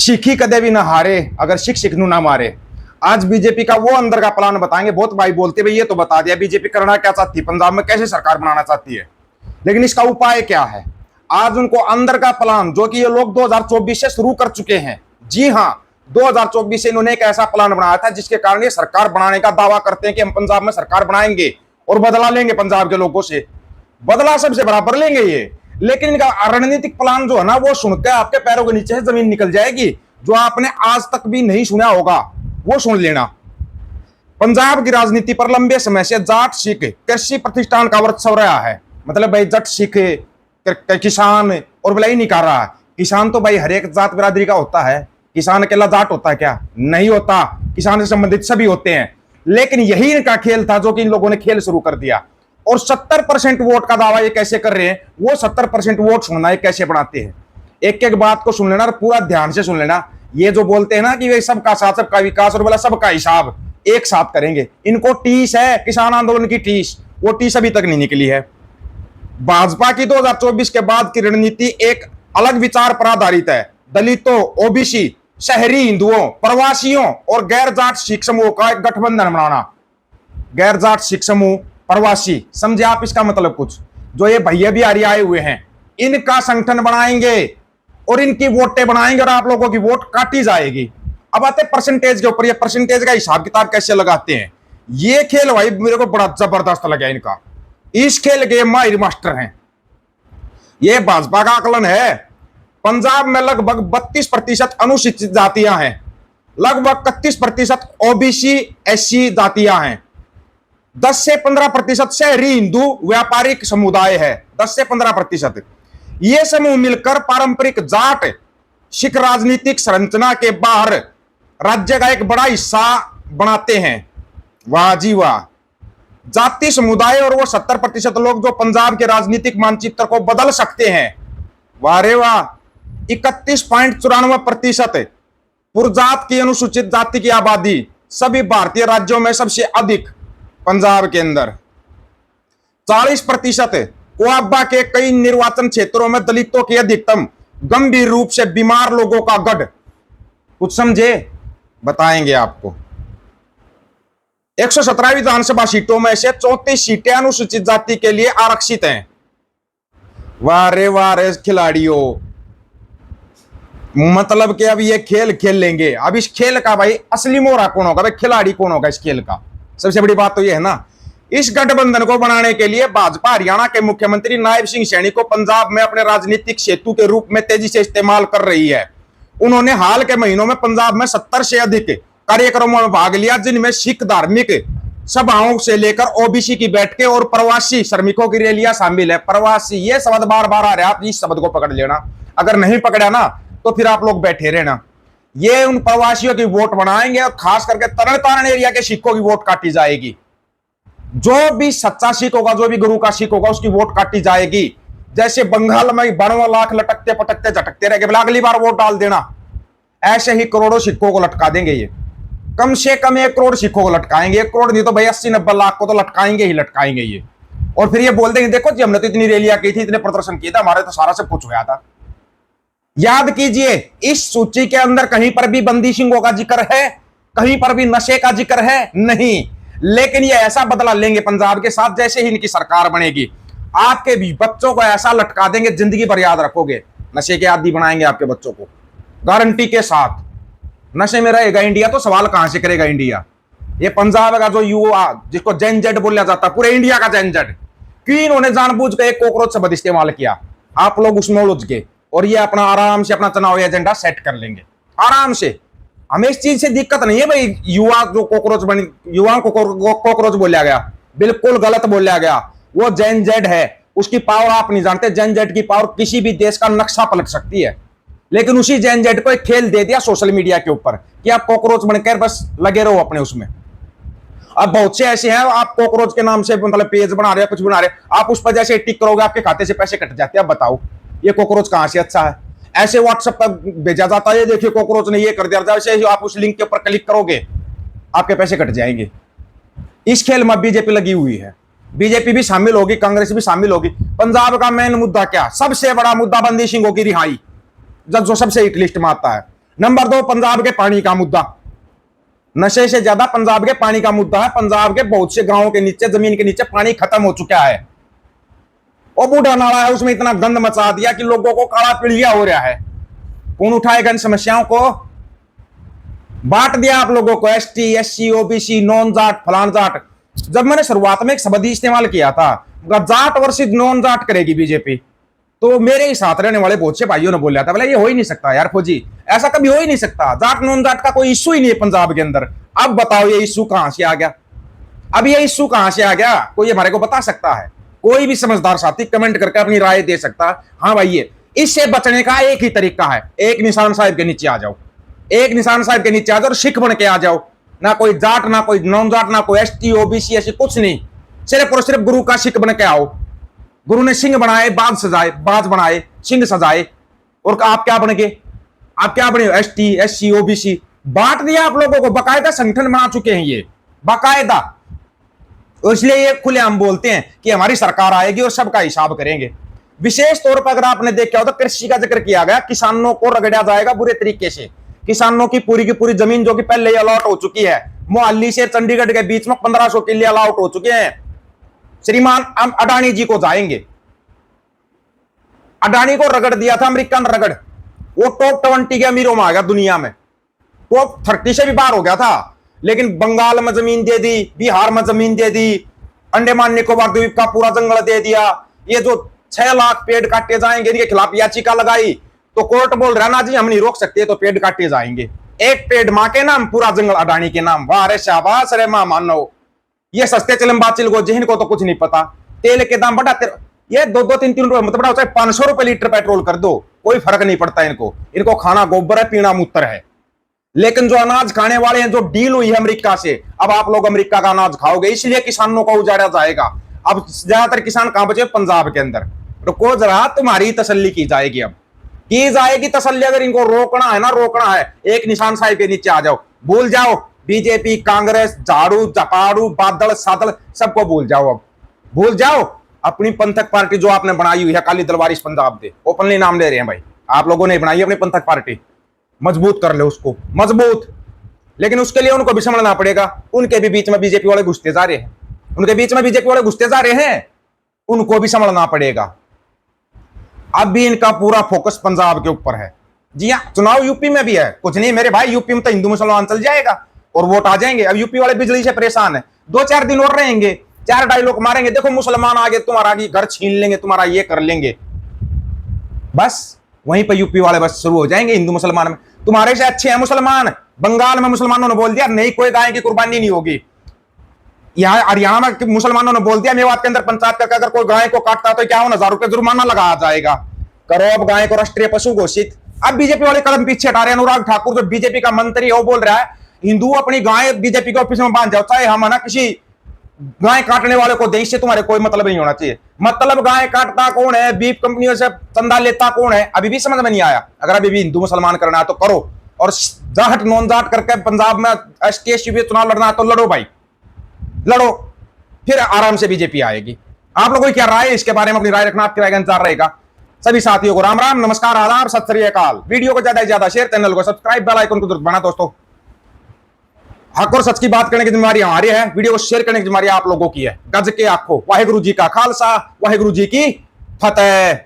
शिखी कदे भी ना हारे अगर शिक्षक नू ना मारे। आज बीजेपी का वो अंदर का प्लान बताएंगे। बहुत भाई बोलते भाई ये तो बता दिया बीजेपी करना क्या चाहती है, पंजाब में कैसे सरकार बनाना चाहती है, लेकिन इसका उपाय क्या है। आज उनको अंदर का प्लान जो कि ये लोग 2024 से शुरू कर चुके हैं। जी हाँ, 2024 से इन्होंने एक ऐसा प्लान बनाया था जिसके कारण ये सरकार बनाने का दावा करते हैं कि हम पंजाब में सरकार बनाएंगे और बदला लेंगे पंजाब के लोगों से, बदला सबसे बराबर लेंगे ये। लेकिन इनका रणनीतिक प्लान जो है ना, वो सुनकर आपके पैरों के नीचे से जमीन निकल जाएगी। जो आपने आज तक भी नहीं सुना होगा वो सुन लेना। पंजाब की राजनीति पर लंबे समय से जाट सिख कृषि प्रतिष्ठान का वर्चस्व रहा है। मतलब भाई जट सिख किसान और भलाई नहीं कर रहा है। किसान तो भाई हर एक जात बिरादरी का होता है। किसान अकेला जाट होता है क्या? नहीं होता। किसान से संबंधित सभी होते हैं। लेकिन यही इनका खेल था जो कि इन लोगों ने खेल शुरू कर दिया। और 70% वोट का दावा ये कैसे कर रहे हैं, वो 70% वोट सुनना ये कैसे बनाते हैं। एक एक बात को सुन लेना और पूरा ध्यान से सुन लेना। ये जो बोलते हैं ना कि वे सबका साथ सबका विकास और बोला सबका हिसाब एक साथ करेंगे, इनको टीस है किसान आंदोलन की टीस, वो टीस अभी तक नहीं निकली है। भाजपा की 2024 के बाद की रणनीति एक अलग विचार पर आधारित है। दलितों, ओबीसी, शहरी हिंदुओं, प्रवासियों और गैर जाट सिख समूह का एक गठबंधन बनाना। गैर जाट सिख समूह, प्रवासी, समझे आप इसका मतलब कुछ? जो ये भैया बिहारी आए हुए हैं इनका संगठन बनाएंगे और इनकी वोटें बनाएंगे और आप लोगों की वोट काटी जाएगी। अब आते परसेंटेज के ऊपर। ये परसेंटेज का हिसाब किताब कैसे लगाते हैं, ये खेल भाई मेरे को बड़ा जबरदस्त लगा इनका। इस खेल के माहिर मास्टर हैं। ये भाजपा का आकलन है। पंजाब में लगभग 32% अनुसूचित जातियां हैं, लगभग 31% ओबीसी एससी जातियां हैं, 10 से 15% शहरी हिंदू व्यापारिक समुदाय है, 10 से 15%। ये समूह मिलकर पारंपरिक जाट सिख राजनीतिक संरचना के बाहर राज्य का एक बड़ा हिस्सा बनाते हैं। वाह जी वाह। जाति समुदाय और वो 70% लोग जो पंजाब के राजनीतिक मानचित्र को बदल सकते हैं। वाह रे वाह। 31.94% पुरजात की अनुसूचित जाति की आबादी सभी भारतीय राज्यों में सबसे अधिक पंजाब के अंदर। 40% कोआबा के कई निर्वाचन क्षेत्रों में दलितों की अधिकतम गंभीर रूप से बीमार लोगों का गढ़। कुछ समझे? बताएंगे आपको। 117 विधानसभा सीटों में से 34 सीटें अनुसूचित जाति के लिए आरक्षित हैं। वाह रे खिलाड़ियों। मतलब कि अब ये खेल खेल लेंगे। अब इस खेल का भाई असली मोहरा कौन होगा, भाई खिलाड़ी कौन होगा इस खेल का? सबसे बड़ी बात तो ये है ना, इस गठबंधन को बनाने के लिए भाजपा हरियाणा के मुख्यमंत्री नायब सिंह सैनी को पंजाब में अपने राजनीतिक सेतु के रूप में तेजी से इस्तेमाल कर रही है। उन्होंने हाल के महीनों में पंजाब में 70 से अधिक कार्यक्रमों में भाग लिया, जिनमें सिख धार्मिक सभाओं से लेकर ओबीसी की बैठकें और प्रवासी श्रमिकों की रैलियां शामिल है। प्रवासी, ये शब्द बार बार आ रहा है, आप इस शब्द को पकड़ लेना। अगर नहीं पकड़ा ना तो फिर आप लोग बैठे रहना। ये उन प्रवासियों की वोट बनाएंगे और खास करके तरन तारण एरिया के सिखों की वोट काटी जाएगी। जो भी सच्चा सिख होगा, जो भी गुरु का सिख होगा, उसकी वोट काटी जाएगी। जैसे बंगाल में 92 लाख लटकते पटकते झटकते रह गए, अगली बार वोट डाल देना, ऐसे ही करोड़ों सिखों को लटका देंगे। ये कम से कम 1 करोड़ सिखों को लटकाएंगे। 1 करोड़ नहीं तो भाई 80-90 लाख को तो लटकाएंगे ही लटकाएंगे ये। और फिर ये बोल देंगे देखो जी हमने तो इतनी रैलियां की थी, इतने प्रदर्शन किए थे, हमारे तो सारा सब कुछ होया था। याद कीजिए, इस सूची के अंदर कहीं पर भी बंदी सिंहों का जिक्र है, कहीं पर भी नशे का जिक्र है नहीं। लेकिन ये ऐसा बदला लेंगे पंजाब के साथ जैसे ही इनकी सरकार बनेगी। आपके भी बच्चों को ऐसा लटका देंगे, जिंदगी भर याद रखोगे। नशे के आदी बनाएंगे आपके बच्चों को, गारंटी के साथ। नशे में रहेगा इंडिया तो सवाल कहां से करेगा इंडिया? ये पंजाब का जो युवा जिसको जेन जेड बोला जाता है, पूरे इंडिया का जेन जेड, क्यों इन्होंने जानबूझ कर एक कॉकरोच शब्द इस्तेमाल किया? आप लोग उसमें उलझ गए और ये अपना आराम से अपना चुनावी एजेंडा सेट कर लेंगे आराम से। हमें इस चीज से दिक्कत नहीं है भाई। युवा जो कॉकरोच बनी, युवाओं को कॉकरोच बोला गया, बिल्कुल गलत बोला गया। वो जेन जेड है, उसकी पावर आप नहीं जानते। जेन जेड की पावर किसी भी देश का नक्शा पलट सकती है। लेकिन उसी जेन जेड को एक खेल दे दिया सोशल मीडिया के ऊपर कि आप कॉकरोच बनकर बस लगे रहो अपने उसमें। अब बहुत से ऐसे हैं, आप कॉकरोच के नाम से मतलब पेज बना रहे हैं, कुछ बना रहे, आप उस पर जैसे टिक करोगे आपके खाते से पैसे कट जाते हैं। अब बताओ ये कॉकरोच कहां से अच्छा है? ऐसे व्हाट्सएप पर भेजा जाता है, ये देखिए कॉकरोच ने ये कर दिया, जैसे आप उस लिंक के ऊपर क्लिक करोगे आपके पैसे कट जाएंगे। इस खेल में बीजेपी लगी हुई है। बीजेपी भी शामिल होगी, कांग्रेस भी शामिल होगी। पंजाब का मेन मुद्दा क्या? सबसे बड़ा मुद्दा बंदी सिंहों की रिहाई, जब जो सबसे हिट लिस्ट में आता है। नंबर 2, पंजाब के पानी का मुद्दा। नशे से ज्यादा पंजाब के पानी का मुद्दा है। पंजाब के बहुत से गांवों के नीचे, जमीन के नीचे पानी खत्म हो चुका है। वो बूढ़ा नाला है, उसमें इतना गंद मचा दिया कि लोगों को काला पीलिया हो रहा है। कौन उठाएगा इन समस्याओं को? बांट दिया आप लोगों को ST, SC, OBC, non Jat, फलान जाट। जब मैंने शुरुआत में एक शब्द इस्तेमाल किया था, जाट वर्सेस नॉन जाट करेगी बीजेपी, तो मेरे ही साथ रहने वाले बहुत से भाइयों ने बोला था, बोला ये हो ही नहीं सकता यार फौजी, ऐसा कभी हो ही नहीं सकता। जाट नॉन जाट का कोई इश्यू ही नहीं है पंजाब के अंदर। अब बताओ ये इश्यू कहां से आ गया? अब ये इश्यू कहां से आ गया? कोई हमारे को बता सकता है? कोई भी समझदार साथी कमेंट करके अपनी राय दे सकता। हाँ भाई, ये इससे बचने का एक ही तरीका है, एक निशान साहिब के नीचे आ जाओ, एक निशान साहिब के नीचे आ जाओ और सिख बन के आ जाओ। ना कोई जाट, ना कोई नॉन जाट, ना कोई एसटी, ओबीसी, ऐसी कुछ नहीं, सिर्फ और सिर्फ गुरु का सिख बन के आओ। गुरु ने सिंह बनाए, बाज सजाए, बाज बनाए, सिंह सजाए, और आप क्या बन गए? आप क्या बने? ST, SC, OBC. बांट दिया आप लोगों को, बाकायदा संगठन बना चुके हैं ये, बाकायदा। इसलिए ये खुलेआम बोलते हैं कि हमारी सरकार आएगी और सबका हिसाब करेंगे। विशेष तौर पर अगर आपने देखा हो तो कृषि का जिक्र किया गया, किसानों को रगड़ा जाएगा बुरे तरीके से। किसानों की पूरी जमीन जो कि पहले ही अलॉट हो चुकी है, मोहाली से चंडीगढ़ के बीच में 1500 किले अलॉट हो चुके हैं। श्रीमान अडानी जी को जाएंगे, अडानी को रगड़ दिया था अमेरिका ने, रगड़। वो टॉप 20 के अमीरों में आ गया दुनिया में, टॉप 30 से भी बाहर हो गया था। लेकिन बंगाल में जमीन दे दी, बिहार में जमीन दे दी, अंडमान निकोबार द्वीप का पूरा जंगल दे दिया। ये जो 6 लाख पेड़ काटे जाएंगे, इनके खिलाफ याचिका लगाई तो कोर्ट बोल रहा ना जी हम नहीं रोक सकते, तो पेड़ काटे जाएंगे। एक पेड़ मां के नाम, पूरा जंगल अडानी के नाम। वाह रे शाबाश रे मां, मानो ये सस्ते चलम बाचिल को, जिनको तो कुछ नहीं पता। तेल के दाम बढ़ाते, ये 2-2, 3-3 रुपए मत बढ़ाओ, चाहे 500 रुपए लीटर पेट्रोल कर दो, कोई फर्क नहीं पड़ता इनको। इनको खाना गोबर है, पीना मूत्र है। लेकिन जो अनाज खाने वाले हैं, जो डील हुई है अमेरिका से, अब आप लोग अमेरिका का अनाज खाओगे, इसलिए किसानों को उजाड़ा जाएगा। अब ज्यादातर किसान कहां बचे? पंजाब के अंदर। रुको जरा, तुम्हारी तसल्ली की जाएगी, अब की जाएगी तसल्ली। अगर इनको रोकना है ना, रोकना है, एक निशान साहिब के नीचे आ जाओ। भूल जाओ बीजेपी, कांग्रेस, झाड़ू, जपाड़ू, बादल, सादल, सबको भूल जाओ। अब भूल जाओ अपनी पंथक पार्टी जो आपने बनाई हुई है, अकाली दल वारिस पंजाब दे, ओपनली नाम ले रहे हैं भाई, आप लोगों ने बनाई अपनी पंथक पार्टी। मजबूत कर ले उसको, मजबूत। लेकिन उसके लिए उनको भी समझना पड़ेगा, उनके भी बीच में बीजेपी वाले घुसते जा रहे हैं, उनके बीच में बीजेपी वाले घुसते जा रहे हैं, उनको भी समझना पड़ेगा। अब भी इनका पूरा फोकस पंजाब के ऊपर है। जी हाँ, चुनाव यूपी में भी है, कुछ नहीं मेरे भाई, यूपी में तो हिंदू मुसलमान चल जाएगा और वोट आ जाएंगे। अब यूपी वाले बिजली से परेशान है, 2-4 दिन और रहेंगे, 4 डायलॉग मारेंगे, देखो मुसलमान आगे तुम्हारा घर छीन लेंगे, तुम्हारा ये कर लेंगे, बस वहीं पर यूपी वाले बस शुरू हो जाएंगे हिंदू मुसलमान में। तुम्हारे से अच्छे हैं मुसलमान। बंगाल में मुसलमानों ने बोल दिया नहीं, कोई गाय की कुर्बानी नहीं होगी। यहाँ हरियाणा में मुसलमानों ने बोल दिया, मेवात के अंदर पंचायत करके अगर कोई गाय को काटता है तो 51,000 रुपए जुर्माना लगाया जाएगा। करो अब गाय को राष्ट्रीय पशु घोषित। अब बीजेपी वाले कदम पीछे हटा रहे हैं। अनुराग ठाकुर जो बीजेपी का मंत्री है वो बोल रहा है हिंदू अपनी गाय बीजेपी के ऑफिस में बांध जाओ, चाहे हम है ना किसी गाय काटने वाले को देश से तुम्हारे कोई मतलब नहीं होना चाहिए। मतलब गाय काटता कौन है, बीफ कंपनियों से चंदा लेता कौन है, अभी भी समझ में नहीं आया। अगर अभी भी हिंदू मुसलमान करना है तो करो, और जाट नॉन जाट करके पंजाब में एसटी चुनाव लड़ना है तो लड़ो भाई, लड़ो, फिर आराम से बीजेपी आएगी। आप लोगों की क्या राय है इसके बारे में? अपनी राय रखना, आपकी राय का इंतजार रहेगा। सभी साथियों को राम राम, नमस्कार, आदाब, सत श्री अकाल। वीडियो को ज्यादा से ज्यादा शेयर, चैनल को सब्सक्राइब, बेल आइकन को जरूर दबाना दोस्तों। हक और सच की बात करने की जिम्मेदारी हमारी है, वीडियो को शेयर करने की जिम्मेदारी आप लोगों की है। गज के आखो, वाहेगुरु जी का खालसा, वाहेगुरु जी की फतेह।